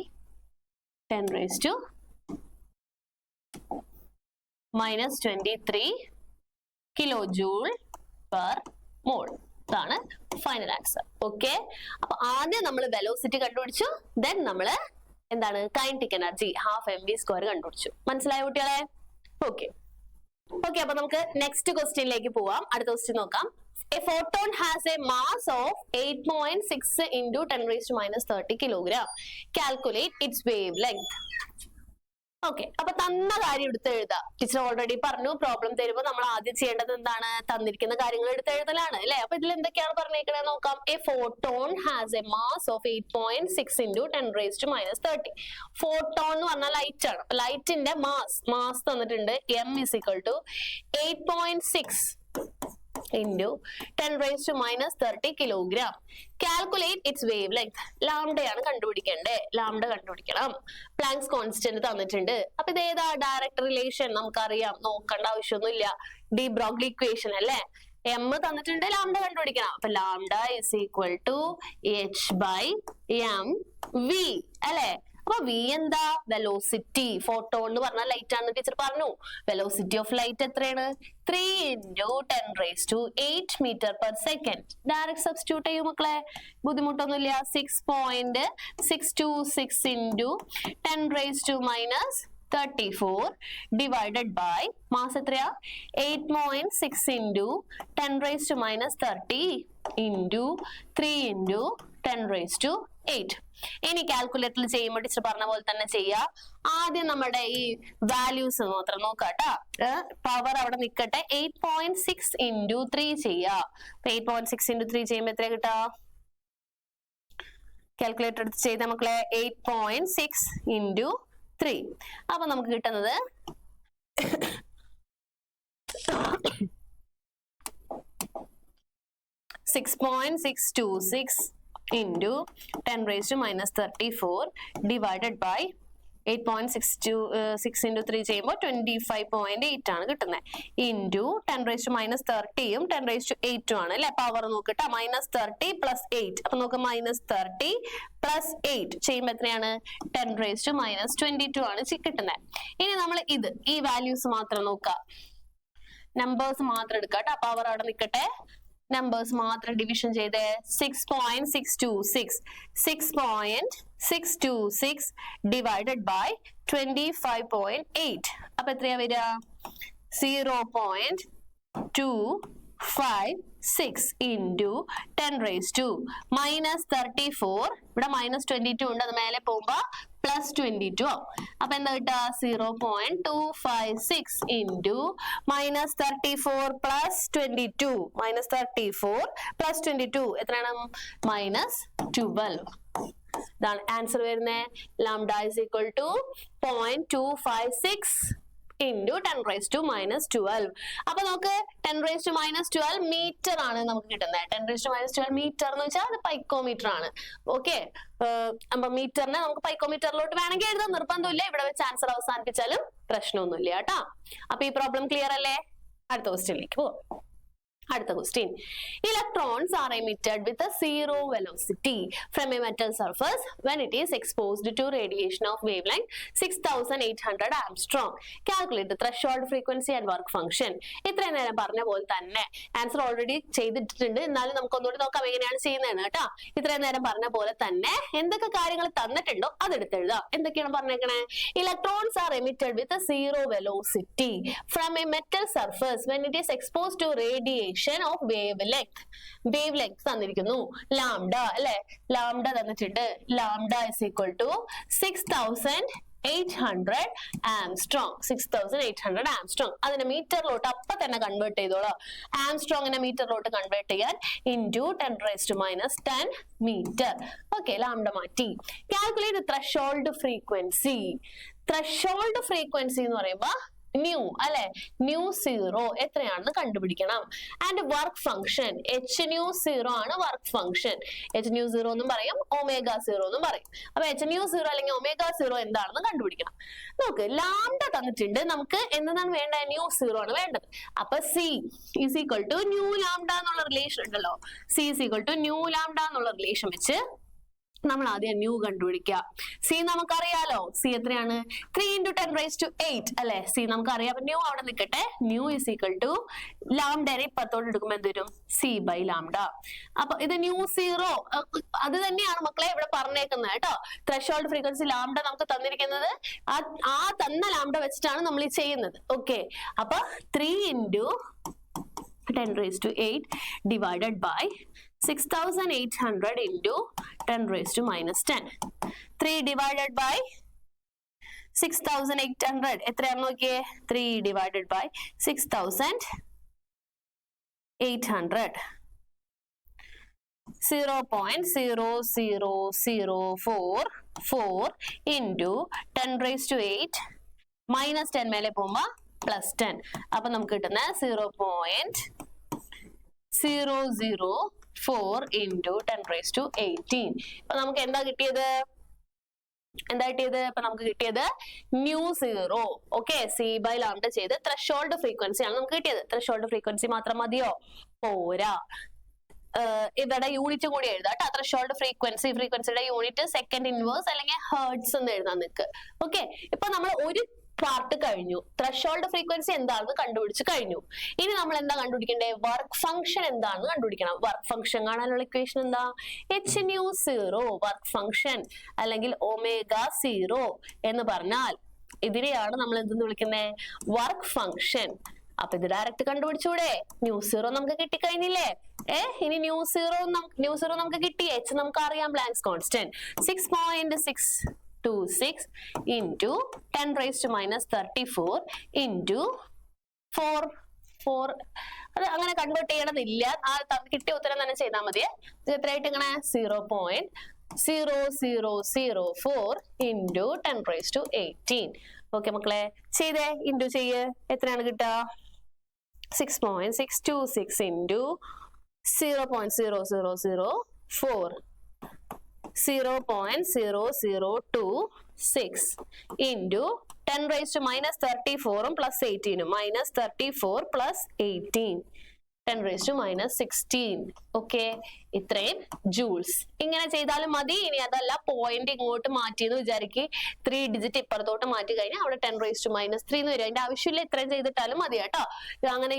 10⁻⁻23 kilojoule per mole. ഇതാണ് ഫൈനൽ ആൻസർ. ഓക്കെ, അപ്പൊ ആദ്യം നമ്മൾ വെലോസിറ്റി കണ്ടുപിടിച്ചു, ദെൻ നമ്മൾ എന്താണ് കൈനറ്റിക് എനർജി ഹാഫ് mv² കണ്ടുപിടിച്ചു. മനസ്സിലായ കുട്ടികളെ? ഓക്കെ, അപ്പൊ നമുക്ക് നെക്സ്റ്റ് ക്വസ്റ്റ്യനിലേക്ക് പോവാം. അടുത്ത ക്വസ്റ്റ്യൻ നോക്കാം. A photon has a mass of 8.6 into 10⁻30 kilogram. Calculate its wavelength. Okay, അപ്പൊ തന്ന കാര്യം എടുത്ത് എഴുതാം. ടീച്ചർ ഓൾറെഡി പറഞ്ഞു, പ്രോബ്ലം തരുമ്പോൾ നമ്മൾ ആദ്യം ചെയ്യേണ്ടത് എന്താണ്? തന്നിരിക്കുന്ന കാര്യങ്ങൾ എടുത്ത് എഴുതലാണ് അല്ലെ. അപ്പൊ ഇതിൽ എന്തൊക്കെയാണ് പറഞ്ഞേക്കണേ നോക്കാം. A photon has A mass of 8.6 into 10⁻30. Photon എന്ന് പറഞ്ഞാൽ ലൈറ്റ് ആണ്. ലൈറ്റിന്റെ മാസ് തന്നിട്ടുണ്ട്. m is equal to 8.6 into 10⁻30 kilogram. Calculate its wavelength. ലാംഡയാണ് കണ്ടുപിടിക്കേണ്ടത്. ലാംഡ കണ്ടുപിടിക്കണം. പ്ലാങ്ക്സ് കോൺസ്റ്റന്റ് തന്നിട്ടുണ്ട്. അപ്പൊ ഇത് ഏതാ? ഡയറക്റ്റ് റിലേഷൻ നമുക്കറിയാം, നോക്കേണ്ട ആവശ്യമൊന്നുമില്ല. ഡി ബ്രോഗ്ലി ഇക്വേഷൻ അല്ലെ. m തന്നിട്ടുണ്ട്, ലാംഡ കണ്ടുപിടിക്കണം. അപ്പൊ lambda is equal to h/mv അല്ലെ. അപ്പൊ v എന്താ? വെലോസിറ്റി. ഫോട്ടോൺ എന്ന് പറഞ്ഞാൽ ലൈറ്റ് ആണെന്ന് ടീച്ചർ പറഞ്ഞു. വെലോസിറ്റി ഓഫ് ലൈറ്റ് എത്രയാണ്? 3 into 10⁸ metre per second. Direct substitute ചെയ്യൂ മക്കളെ, ബുദ്ധിമുട്ടൊന്നുമില്ല. 6.626 into 10⁻⁻34 divided by മാസ് എത്രയാ? 8.6 into 10⁻30 into 3 into 10⁸. ഇനി കാൽക്കുലേറ്ററിൽ ചെയ്യുമ്പോൾ ടീച്ചർ പറഞ്ഞ പോലെ തന്നെ ചെയ്യാ. ആദ്യം നമ്മുടെ ഈ വാല്യൂസ് മാത്രം നോക്കാട്ടോ. പവർ അവിടെ നിൽക്കട്ടെ. 8.6 into 3 ചെയ്യാ. 8.6 into 3 ചെയ്യുമ്പോൾ എത്ര കിട്ടാ? കാൽക്കുലേറ്റർ എടുത്ത് ചെയ്ത മക്കളെ 8.6 into 3. അപ്പൊ നമുക്ക് കിട്ടുന്നത് 6.626 into 10 raised to minus 34 divided by 8.6 into 3 ചെയ്യുമ്പോൾ 25.8 ആണ് കിട്ടുന്നത്. ഇൻറ്റു 10 raised to minus 30യും 10 raised to 8 ആണ് അല്ലെ. പവർ നോക്കിട്ടാ മൈനസ് 30 പ്ലസ് 8. അപ്പൊ നോക്കാം മൈനസ് 30 പ്ലസ് 8 ചെയ്യുമ്പോൾ എത്രയാണ് 10 raised to minus 22 ആണ് കിട്ടുന്നത്. ഇനി നമ്മൾ ഈ വാല്യൂസ് മാത്രം നോക്കാം, നമ്പേഴ്സ് മാത്രം എടുക്കാം കേട്ടോ. പവർ അവിടെ നിൽക്കട്ടെ, നമ്പേഴ്സ് മാത്രം ഡിവിഷൻ ചെയ്തേ. 6.626 ഡിവൈഡഡ് ബൈ 25.8. അപ്പൊ എത്രയാ വരിക 0.256 into 10 raised to minus 34. ഇവിടെ minus 22 ഉണ്ട്, അത് മേലെ പോകുമ്പോ plus 22 ആവും. അപ്പൊ എന്താ കിട്ടുക 0.256 into minus 34 plus 22. minus 34 plus 22 എത്രയാണ് minus 12. ഇതാണ് ആൻസർ വരുന്നത്. Lambda is equal to 0.256 into 10 raised to minus 12. അപ്പൊ നമുക്ക് 10 raised to minus 12 മീറ്റർ ആണ് നമുക്ക് കിട്ടുന്നത്. 10 raised to minus 12 മീറ്റർ എന്ന് വെച്ചാൽ അത് പൈക്കോമീറ്റർ ആണ്. ഓക്കെ, അപ്പൊ മീറ്ററിനെ നമുക്ക് പൈക്കോമീറ്ററിലോട്ട് വേണമെങ്കിൽ എഴുതാൻ നിർബന്ധമില്ല, ഇവിടെ വെച്ച് ആൻസർ അവസാനിപ്പിച്ചാലും പ്രശ്നമൊന്നുമില്ല കേട്ടോ. അപ്പൊ ഈ പ്രോബ്ലം ക്ലിയർ അല്ലേ? അടുത്ത ക്വസ്റ്റ്യനിലേക്ക് പോവാം. അടുത്ത question, electrons are emitted with a zero velocity from a metal surface when it is exposed to radiation of wavelength 6800 Armstrong. Calculate the threshold frequency and work function. ഇത്രയും നേരം പറഞ്ഞ പോലെ തന്നെ ആൻസർ ഓൾറെഡി ചെയ്തിട്ടുണ്ട്, എന്നാലും നമുക്ക് ഒന്നുകൂടി നോക്കാം എങ്ങനെയാണ് ചെയ്യുന്നതെന്ന് കേട്ടോ. ഇത്രയും നേരം പറഞ്ഞ പോലെ തന്നെ എന്തൊക്കെ കാര്യങ്ങൾ തന്നിട്ടുണ്ടോ അതെടുത്തെഴുതാം. എന്തൊക്കെയാണ് പറഞ്ഞേക്കണേ? Electrons are emitted with a zero velocity from a metal surface when it is exposed to radiation of wavelength. wavelength തന്നിരിക്കുന്നു ലാംഡ അല്ലെ, ലാംഡ തന്നിട്ടുണ്ട്. Lambda is equal to 6800 angstrom. 6800 angstrom. അതിനെ മീറ്ററിലോട്ട് അപ്പൊ തന്നെ കൺവേർട്ട് ചെയ്തോളാം. ആംസ്ട്രോങ്ങിനെ മീറ്ററിലോട്ട് കൺവേർട്ട് ചെയ്യാൻ into 10 raised to minus 10 meter. Okay, lambda മാറ്റി. Calculate threshold frequency. Threshold frequency എന്ന് പറയുമ്പോ ന്യൂ അല്ലെ, ന്യൂ സീറോ എത്രയാണെന്ന് കണ്ടുപിടിക്കണം. And work function H nu zero ആണ് work function. H nu zero എന്നും പറയും, ഒമേഗ സീറോ എന്നും പറയും. അപ്പൊ എച്ച് ന്യൂ സീറോ അല്ലെങ്കിൽ ഒമേഗ സീറോ എന്താണെന്ന് കണ്ടുപിടിക്കണം. നോക്ക്, ലാംഡ തന്നിട്ടുണ്ട്, നമുക്ക് എന്താണ് വേണ്ടത്? ന്യൂ സീറോ ആണ് വേണ്ടത്. അപ്പൊ C is equal to nu lambda എന്നുള്ള റിലേഷൻ ഉണ്ടല്ലോ, C is equal to nu lambda എന്നുള്ള റിലേഷൻ വെച്ച് നമ്മൾ ആദ്യം ന്യൂ കണ്ടുപിടിക്കുക. സി നമുക്കറിയാലോ, സി എത്രയാണ് 3 into 10 raised to 8 അല്ലെ. സി നമുക്കറിയാം, ന്യൂ അവിടെ നിൽക്കട്ടെ. ന്യൂ ഇസ് ഈക്വൽ ടു ലാംഡനെ ഇപ്പത്തോട്ട് എടുക്കുമ്പോൾ എന്ത് വരും? C by lambda. അപ്പൊ ഇത് ന്യൂ സീറോ അത് തന്നെയാണ് മക്കളെ ഇവിടെ പറഞ്ഞേക്കുന്നത് കേട്ടോ. ത്രെഷോൾഡ് ഫ്രീക്വൻസി ലാംഡ നമുക്ക് തന്നിരിക്കുന്നത് ആ തന്ന ലാംഡ വെച്ചിട്ടാണ് നമ്മൾ ഈ ചെയ്യുന്നത്. ഓക്കെ, അപ്പൊ 3 into 10 raised to 8 divided by 6800 into 10 raised to minus 10. 3 divided by 6800 എത്രയാണ് നോക്കിയേ? 3 divided by 6800 0.00044 into 10 raised to 8 minus 10 മേലെ പോകുമ്പോ പ്ലസ് 10. അപ്പൊ നമുക്ക് കിട്ടുന്ന 0.004 into 10 raised to 18. അപ്പൊ നമുക്ക് എന്താ കിട്ടിയത്? ഇപ്പൊ നമുക്ക് കിട്ടിയത് nu zero. Okay, C by lambda ചെയ്ത് ത്രെഷോൾഡ് ഫ്രീക്വൻസി ആണ് നമുക്ക് കിട്ടിയത്. ത്രെഷോൾഡ് ഫ്രീക്വൻസി മാത്രം മതിയോ? പോരാ, ഇവിടെ യൂണിറ്റ് കൂടി എഴുതാം കേട്ടോ. ത്രെഷോൾഡ് ഫ്രീക്വൻസിയുടെ യൂണിറ്റ് സെക്കൻഡ് ഇൻവേഴ്സ് അല്ലെങ്കിൽ ഹേർട്സ് എന്ന് എഴുതാൻ നിൽക്ക്. ഓക്കെ, ഇപ്പൊ നമ്മൾ ഒരു പാർട്ട് കഴിഞ്ഞു. ത്രെഷോൾഡ് ഫ്രീക്വൻസി എന്താണെന്ന് കണ്ടുപിടിച്ച് കഴിഞ്ഞു. ഇനി നമ്മൾ എന്താ കണ്ടുപിടിക്കണ്ടേ? വർക്ക് ഫംഗ്ഷൻ എന്താണെന്ന് കണ്ടുപിടിക്കണം. വർക്ക് ഫംഗ്ഷൻ കാണാനുള്ള ഇക്വേഷൻ എന്താ? H nu zero work function അല്ലെങ്കിൽ ഒമേഗ സീറോ എന്ന് പറഞ്ഞാൽ ഇതിനെയാണ് നമ്മൾ എന്തെന്ന് വിളിക്കുന്നത്? Work function. അപ്പൊ ഇത് ഡയറക്റ്റ് കണ്ടുപിടിച്ചൂടെ? ന്യൂ സീറോ നമുക്ക് കിട്ടിക്കഴിഞ്ഞില്ലേ? ഇനി ന്യൂ സീറോ നമുക്ക് കിട്ടി. എച്ച് നമുക്ക് അറിയാം, planks constant 6.626 into 10 raised to minus 34 into 4 അത് അങ്ങനെ കൺവേർട്ട് ചെയ്യണമെന്നില്ല. ആ കിട്ടിയ ഉത്തരം തന്നെ ചെയ്താൽ മതി. ഇത് എത്രയായിട്ട് ഇങ്ങനെ 0.004 0.0004 into 10 raised to 18. ഓക്കെ മക്കളെ, ചെയ്തേ, ഇൻറ്റു ചെയ്യ്. എത്രയാണ് കിട്ടുക? 6.626 into 0.0004 0.0026 into 10 raised to minus 34 plus 18 minus 34 plus 18 10 raised to minus 16. Okay, ഇത്രയും ജൂൾസ്. ഇങ്ങനെ ചെയ്താലും മതി. ഇനി അതല്ല, പോയിന്റ് ഇങ്ങോട്ട് മാറ്റിയെന്ന് വിചാരിക്കുക, 3 ഡിജിറ്റ് ഇപ്പുറത്തോട്ട് മാറ്റി കഴിഞ്ഞാൽ അവിടെ 10 raised to minus 3 എന്ന് വരും. അതിന്റെ ആവശ്യമില്ല, ഇത്രയും ചെയ്തിട്ടാലും മതി കേട്ടോ. അങ്ങനെ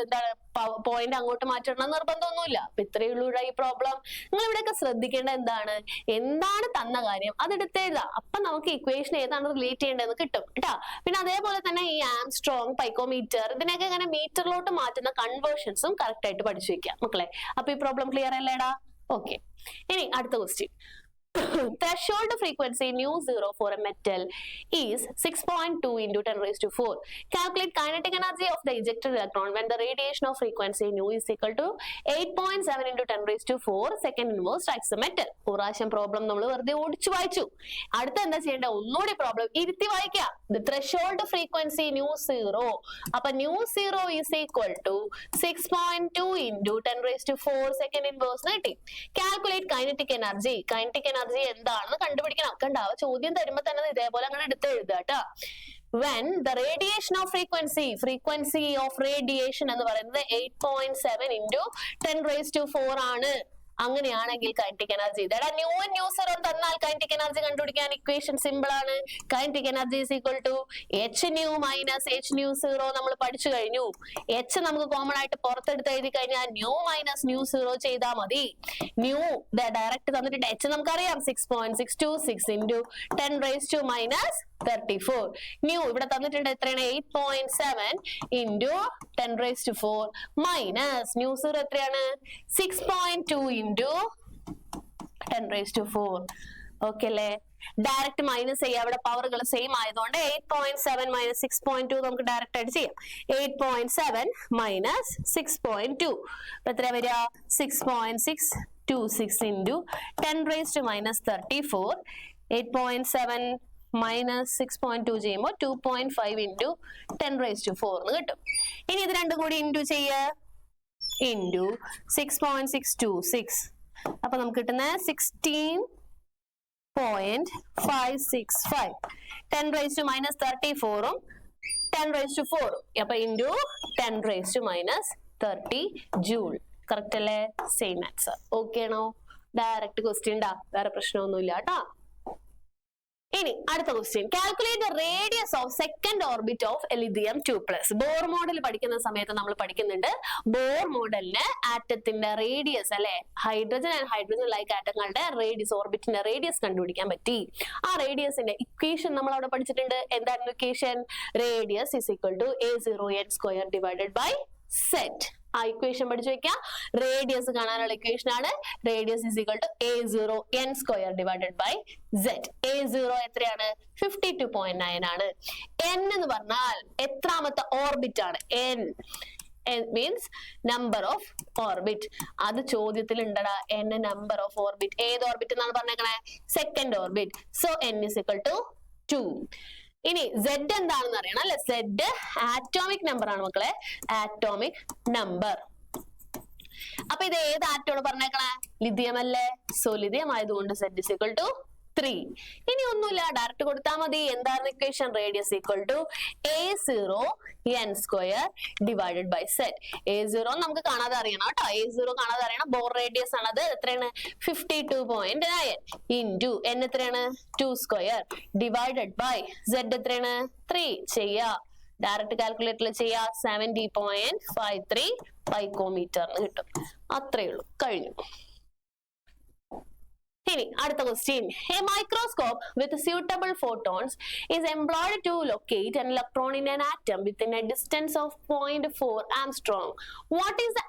എന്താണ് പോയിന്റ് അങ്ങോട്ട് മാറ്റണം നിർബന്ധമൊന്നുമില്ല. അപ്പൊ ഇത്രയേ ഉള്ളൂ ഈ പ്രോബ്ലം. നിങ്ങൾ ഇവിടെയൊക്കെ ശ്രദ്ധിക്കേണ്ട എന്താണ് തന്ന കാര്യം അതെടുത്ത് എഴുതാം. അപ്പൊ നമുക്ക് ഇക്വേഷൻ ഏതാണ് റിലേറ്റ് ചെയ്യേണ്ടതെന്ന് കിട്ടും കേട്ടോ. പിന്നെ അതേപോലെ തന്നെ ഈ ആംസ്ട്രോങ്, പൈക്കോമീറ്റർ, ഇതിനൊക്കെ ഇങ്ങനെ മീറ്ററിലോട്ട് മാറ്റുന്ന കൺവേർഷൻസും കറക്റ്റ് ആയിട്ട് പഠിച്ചു വെക്കാം മക്കളെ. അപ്പൊ ഈ പ്രോബ്ലം ക്ലിയർ അല്ലേടാ? ഓക്കെ, ഇനി അടുത്ത question. Threshold frequency nu0 for a metal is 6.2 into 10 raised to 4. Calculate kinetic energy of the ejected electron when the radiation of frequency nu is equal to 8.7 into 10 raised to 4 second inverse strikes the metal. പ്രാവശ്യം പ്രോബ്ലം നമ്മൾ വെറുതെ ഓടിച്ചു വായിച്ചു. അടുത്ത എന്താ ചെയ്യേണ്ടത്? ഒന്നുകൂടി പ്രോബ്ലം ഇരുത്തി വായിക്കാം. The threshold frequency nu0. അപ്പൊ nu0 is equal to 6.2 into 10 raised to 4 second inverse കിട്ടി. Calculate kinetic energy. Kinetic energy എന്താണെന്ന് കണ്ടുപിടിക്കണം. കണ്ടാവ ചോദ്യം തരുമ്പോ തന്നെ ഇതേപോലെ അങ്ങനെ എടുത്ത് എഴുതുക കേട്ടോ. When the radiation of frequency of radiation എന്ന് പറയുന്നത് 8.7 into 10 raised to 4 ആണ്. അങ്ങനെയാണെങ്കിൽ കൈനറ്റിക് എനർജി ന്യൂ0 തന്നാൽ കൈനറ്റിക് എനർജി കണ്ടുപിടിക്കാൻ ഇക്വേഷൻ സിമ്പിൾ ആണ്. Kinetic energy is equal to h nu minus h nu0 നമ്മൾ പഠിച്ചു കഴിഞ്ഞു. h നമുക്ക് കോമൺ ആയിട്ട് പുറത്തെടുത്ത് എഴുതി കഴിഞ്ഞാൽ ന്യൂ മൈനസ് ന്യൂ0 ചെയ്താൽ മതി. ന്യൂ ഡയറക്റ്റ് തന്നിട്ടുണ്ട്, h നമുക്കറിയാം 6.626 into 10 raised to minus 34. New ഇവിടെ തന്നിട്ടുണ്ട് എത്രയാണ്? 8.7 into 10 raised to 4 മൈനസ് ന്യൂ0 എത്രയാണ്? 6.2 into 10 raised to 4. ഓക്കെ അല്ലേ? ഡയറക്റ്റ് മൈനസ് ചെയ്യാം, അവിടെ പവറുകൾ സെയിം ആയതുകൊണ്ട് 8.7 മൈനസ് 6.2 നമുക്ക് ഡയറക്റ്റ് ആയിട്ട് ചെയ്യാം. 8.7 മൈനസ് 6.2 എത്രയാ വരിക? 6.626 into 10 raised to minus 34. 8.7 minus 6.2 ചെയ്യുമ്പോൾ 2.5 into 10 raised to 4 എന്ന് കിട്ടും. ഇനി ഇത് രണ്ടും കൂടി ഇൻറ്റു ചെയ്യുക, ഇൻറ്റു 6.626. അപ്പൊ നമുക്ക് കിട്ടുന്ന 16.565. 10 raised to minus 34 10 raised to 4 അപ്പൊ into 10 raised to minus 30 joule. Correct അല്ലേ? Same answer. ഓക്കെ ആണോ? ഡയറക്റ്റ് ക്വസ്റ്റ്യൻ ഉണ്ടാ, വേറെ പ്രശ്നമൊന്നുമില്ല കേട്ടോ. ഇനി അടുത്ത question. Calculate the radius of second orbit of lithium 2+. Bohr model പഠിക്കുന്ന സമയത്ത് നമ്മൾ പഠിക്കുന്നുണ്ട്. ബോർ മോഡലിന് ആറ്റത്തിന്റെ റേഡിയസ് അല്ലെ, ഹൈഡ്രജൻ ആൻഡ് ഹൈഡ്രജൻ ലൈക്ക് ആറ്റങ്ങളുടെ റേഡിയസ്, ഓർബിറ്റിന്റെ റേഡിയസ് കണ്ടുപിടിക്കാൻ പറ്റി. ആ റേഡിയസിന്റെ ഇക്വേഷൻ നമ്മൾ അവിടെ പഠിച്ചിട്ടുണ്ട്. എന്തായിരുന്നു equation? Radius is equal to a0n² divided by zed. ആ ഇക്വേഷൻ പഠിച്ചു വെക്കാം. റേഡിയസ് കാണാനുള്ള ഇക്വേഷൻ ആണ് radius is equal to a0n² divided by z. a0 എത്രയാണ്? 52.9 ആണ്. n എന്ന് പറഞ്ഞാൽ എത്രാമത്തെ ഓർബിറ്റ് ആണ്? n means number of orbit. അത് ചോദ്യത്തിൽ ഉണ്ടടാ, n നമ്പർ ഓഫ് ഓർബിറ്റ്. ഏത് ഓർബിറ്റ് എന്നാണ് പറഞ്ഞേക്കണേ? Second orbit. So n is equal to 2. ഇനി z എന്താണെന്ന് അറിയണം അല്ലെ? z ആറ്റോമിക് നമ്പർ ആണ് മക്കളെ, ആറ്റോമിക് നമ്പർ. അപ്പൊ ഇത് ഏത് ആറ്റോട് പറഞ്ഞേക്കണേ? ലിഥിയം അല്ലേ? സോ ലിഥിയം ആയതുകൊണ്ട് z is equal to 3. ഇനി ഒന്നുമില്ല, ഡയറക്റ്റ് കൊടുത്താൽ മതി. എന്താണ് equation? Radius equal to a0n² divided by zed. a0 നമുക്ക് കാണാതെ അറിയണം കേട്ടോ. a0 കാണാതെ അറിയണം. ബോർ റേഡിയസ് ആണ് അത്. എത്രയാണ്? 52.9 ഇൻറ്റു n എത്രയാണ്? 2² ഡിവൈഡഡ് ബൈ z എത്രയാണ്? 3. ചെയ്യാ, ഡയറക്റ്റ് കാൽക്കുലേറ്ററിൽ ചെയ്യാ. 70.53 പൈക്കോമീറ്റർ കിട്ടും. അത്രയേ ഉള്ളൂ, കഴിഞ്ഞു. ഇനി അടുത്ത question. A microscope with suitable photons is employed to locate an electron in an atom within a distance of 0.4 angstrom. What is the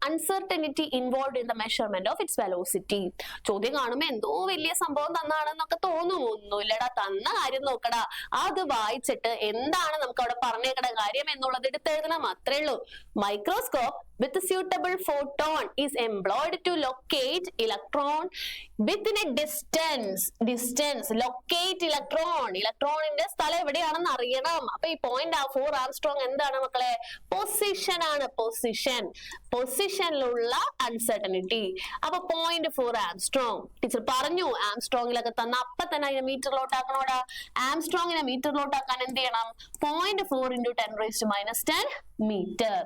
uncertainty involved in the measurement of its velocity? ചോദ്യം കാണുമ്പോ എന്തോ വലിയ സംഭവം തന്നാണെന്നൊക്കെ തോന്നും. ഒന്നുമില്ലടാ, തന്ന കാര്യം നോക്കടാ. അത് വായിച്ചിട്ട് എന്താണ് നമുക്ക് അവിടെ പറഞ്ഞേക്കണ കാര്യം എന്നുള്ളത് എടുത്തെഴുതണം. അത്രേ ഉള്ളൂ. Microscope with a suitable photon is employed to locate electron within a distance locate ഇലക്ട്രോണിന്റെ സ്ഥലം എവിടെയാണെന്ന് അറിയണം. അപ്പൊ ഈ പോയിന്റ് 4 ആംസ്ട്രോങ് എന്താണ് മക്കളെ? പൊസിഷൻ ആണ്. പൊസിഷനിലുള്ള അൺസർട്ടനിറ്റി. അപ്പൊ 0.4 ആംസ്ട്രോങ്. ടീച്ചർ പറഞ്ഞു ആംസ്ട്രോങ്ങിലൊക്കെ തന്ന അപ്പൊ തന്നെ അതിനെ മീറ്ററിലോട്ടാക്കണോടാ. ആംസ്ട്രോങ്ങിനെ മീറ്ററിലോട്ടാക്കാൻ എന്ത് ചെയ്യണം? 0.4 × 10⁻⁻10 മീറ്റർ.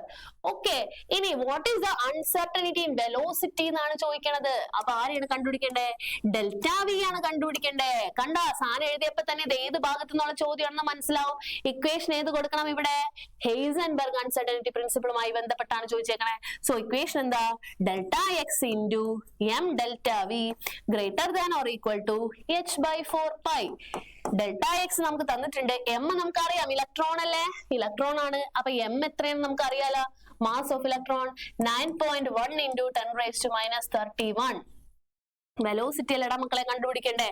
ഓക്കെ, ഇനി what is the uncertainty in velocity എന്നാണ് ചോദിക്കണത്. അപ്പൊ ആരെയാണ് കണ്ടുപിടിക്കേണ്ടേ? ഡെൽറ്റ വി ആണ് കണ്ടുപിടിക്കേണ്ടേ. കണ്ട സാധനം എഴുതിയപ്പോ തന്നെ ഇത് ഏത് ഭാഗത്തു നിന്നുള്ള ചോദ്യമാണെന്ന് മനസ്സിലാവും. ഇക്വേഷൻ ഏത് കൊടുക്കണം ഇവിടെ? ഹെയ്സൻബർഗ് അൺസർട്ടനിറ്റി പ്രിൻസിപ്പിളുമായി ബന്ധപ്പെട്ടാണ് ചോദിച്ചേക്കണേ. സോ ഇക്വേഷൻ എന്താ? Delta X into M delta V greater than or equal to h/4π. Delta X നമുക്ക് തന്നിട്ടുണ്ട്. എം നമുക്കറിയാം ഇലക്ട്രോൺ അല്ലേ? ഇലക്ട്രോൺ ആണ്. അപ്പൊ എം എത്രയെന്ന് നമുക്ക് അറിയാലോ. Mass of electron 9.1 × 10⁻⁻31. വെലോസിറ്റി അല്ലടാ മക്കളെ കണ്ടുപിടിക്കണ്ടേ.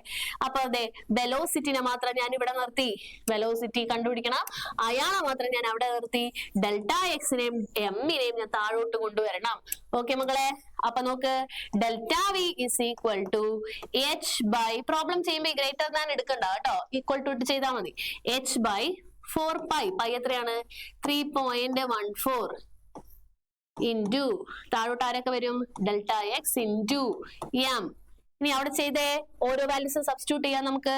അപ്പൊ അതെ വെലോസിറ്റിനെ മാത്രം ഞാൻ ഇവിടെ നിർത്തി. വെലോസിറ്റി കണ്ടുപിടിക്കണം. അയാളെ മാത്രം ഞാൻ അവിടെ നിർത്തി. ഡെൽറ്റ എക്സിനെയും എമ്മിനെയും ഞാൻ താഴോട്ട് കൊണ്ടുവരണം. ഓക്കെ മക്കളെ, അപ്പൊ നോക്ക് delta V is equal to problem ചെയ്യുമ്പോ ഗ്രേറ്റർ ദാൻ എടുക്കണ്ട കേട്ടോ. ഈക്വൽ ടു ഇട്ട് ചെയ്താൽ മതി. h/4π. പൈ എത്രയാണ്? 3.14 ഇൻറ്റു താഴോട്ട് ആരൊക്കെ വരും? Delta X into M. ഇനി അവിടെ ചെയ്തേ ഓരോ വാല്യൂസ് സബ്സ്റ്റിറ്റ്യൂട്ട് ചെയ്യാം നമുക്ക്.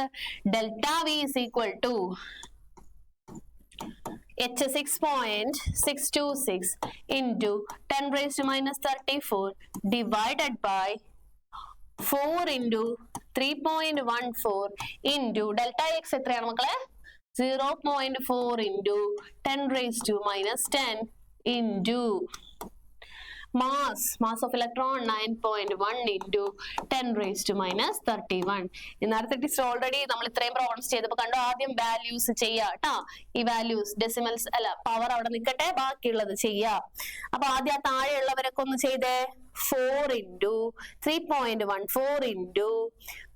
Delta V is equal to h6.626 into 10⁻⁻34 divided by 4 into 3.14 into delta X എത്രയാണ് മക്കളെ? 0.4 into 10⁻⁻10 into mass of electron 9.1 into 10⁻⁻31. നേരത്തെ ടീച്ചർ ഓൾറെഡി നമ്മൾ ഇത്രയും പ്രോബ്ലംസ് ചെയ്തപ്പോ കണ്ടോ. ആദ്യം വാല്യൂസ് ചെയ്യാ കേട്ടോ. ഈ വാല്യൂസ് ഡെസിമൽസ് അല്ല പവർ അവിടെ നിൽക്കട്ടെ, ബാക്കിയുള്ളത് ചെയ്യാ. അപ്പൊ ആദ്യം ആ താഴെയുള്ളവരൊക്കെ ഒന്ന് ചെയ്തേ. 4 ഇൻറ്റു 3.14 ഇൻറ്റു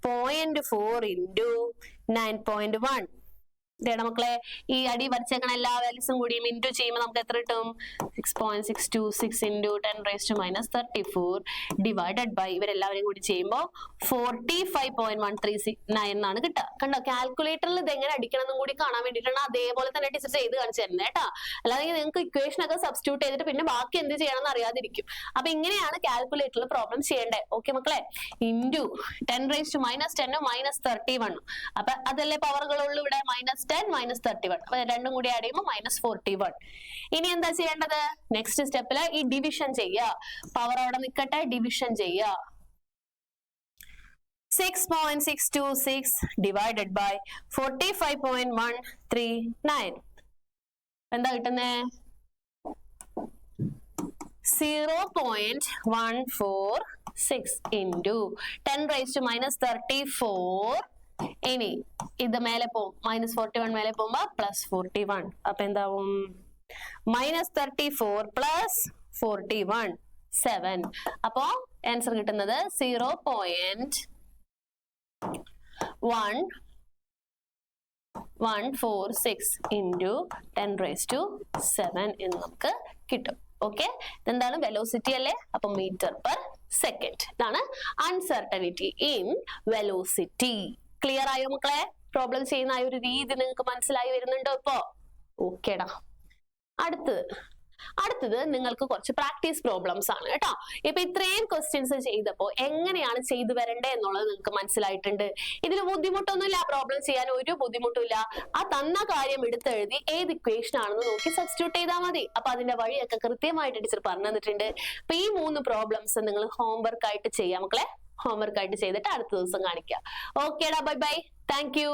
0.4 ഇൻറ്റു 9.1. ഇതേടാ മക്കളെ ഈ അടി വരച്ചേക്കണ എല്ലാ വാല്യൂസും കൂടി ഇൻറ്റു ചെയ്യുമ്പോൾ നമുക്ക് എത്ര കിട്ടും? 6.626 ഇൻറ്റു 10⁻⁻34 ഡിവൈഡഡ് ബൈ ഇവരെല്ലാവരും കൂടി ചെയ്യുമ്പോൾ 45.139 എന്നാണ് കിട്ടുക. കണ്ടോ കാൽക്കുലേറ്ററിൽ ഇത് എങ്ങനെ അടിക്കണം എന്നും കൂടി കാണാൻ വേണ്ടിയിട്ടാണ് അതേപോലെ തന്നെ ടീച്ചർ ചെയ്ത് കാണിച്ചു തരുന്നത് കേട്ടോ. അല്ലാതെ നിങ്ങൾക്ക് ഇക്വേഷൻ ഒക്കെ സബ്സ്റ്റിറ്റ്യൂട്ട് ചെയ്തിട്ട് പിന്നെ ബാക്കി എന്ത് ചെയ്യണമെന്ന് അറിയാതിരിക്കും. അപ്പൊ ഇങ്ങനെയാണ് കാൽക്കുലേറ്ററിൽ പ്രോബ്ലം ചെയ്യേണ്ടത്. ഓക്കെ മക്കളെ, ഇൻറ്റു 10⁻⁻10 -31. അപ്പൊ അതല്ലേ പവറുകളുള്ളൂ ഇവിടെ. -10 -31. അപ്പൊ രണ്ടും കൂടി ആഡ് ചെയ്യുമ്പോൾ -41. ഇനി എന്താ ചെയ്യേണ്ടത്? നെക്സ്റ്റ് സ്റ്റെപ്പില് ഈ ഡിവിഷൻ ചെയ്യുക. പവർ അവിടെ നിൽക്കട്ടെ, ഡിവിഷൻ ചെയ്യുക. 6.626 ഡിവൈഡഡ് ബൈ 45.139 എന്താ കിട്ടുന്നേ? 0.146 ഇൻറ്റു 10⁻⁻34. ഇനി ഇത് മേലെ പോകും, -41 മേലെ പോകുമ്പോ +41. അപ്പൊ എന്താവും? -34 + 41 7. അപ്പോ ആൻസർ കിട്ടുന്നത് 0.146 ഇൻറ്റു 10⁻⁷ എന്ന് നമുക്ക് കിട്ടും. ഓക്കെ, ഇതെന്താണ്? വെലോസിറ്റി അല്ലേ? അപ്പൊ മീറ്റർ പെർ സെക്കൻഡ്. ഇതാണ് അൺസർട്ടനിറ്റി ഇൻ വെലോസിറ്റി. ക്ലിയർ ആയോ മക്കളെ? പ്രോബ്ലം ചെയ്യുന്ന ആ ഒരു രീതി നിങ്ങൾക്ക് മനസ്സിലായി വരുന്നുണ്ടോ ഇപ്പോ? ഓക്കേടാ. അടുത്തത് നിങ്ങൾക്ക് കുറച്ച് പ്രാക്ടീസ് പ്രോബ്ലംസ് ആണ് കേട്ടോ. ഇപ്പൊ ഇത്രയും ക്വസ്റ്റ്യൻസ് ചെയ്തപ്പോ എങ്ങനെയാണ് ചെയ്തു വരണ്ടേ എന്നുള്ളത് നിങ്ങൾക്ക് മനസ്സിലായിട്ടുണ്ട്. ഇതിന് ബുദ്ധിമുട്ടൊന്നുമില്ല. പ്രോബ്ലം ചെയ്യാൻ ഒരു ബുദ്ധിമുട്ടില്ല. ആ തന്ന കാര്യം എടുത്തെഴുതി ഏത് ഇക്വേഷൻ ആണെന്ന് നോക്കി സബ്സ്റ്റിറ്റ്യൂട്ട് ചെയ്താൽ മതി. അപ്പൊ അതിന്റെ വഴിയൊക്കെ കൃത്യമായിട്ട് ടീച്ചർ പറഞ്ഞു തന്നിട്ടുണ്ട്. അപ്പൊ ഈ 3 പ്രോബ്ലംസ് നിങ്ങൾ ഹോംവർക്ക് ആയിട്ട് ചെയ്യാം മക്കളെ. ഹോംവർക്ക് ആയിട്ട് ചെയ്തിട്ട് അടുത്ത ദിവസം കാണിക്കാം. ഓക്കേടാ, ബൈ ബൈ, താങ്ക് യു.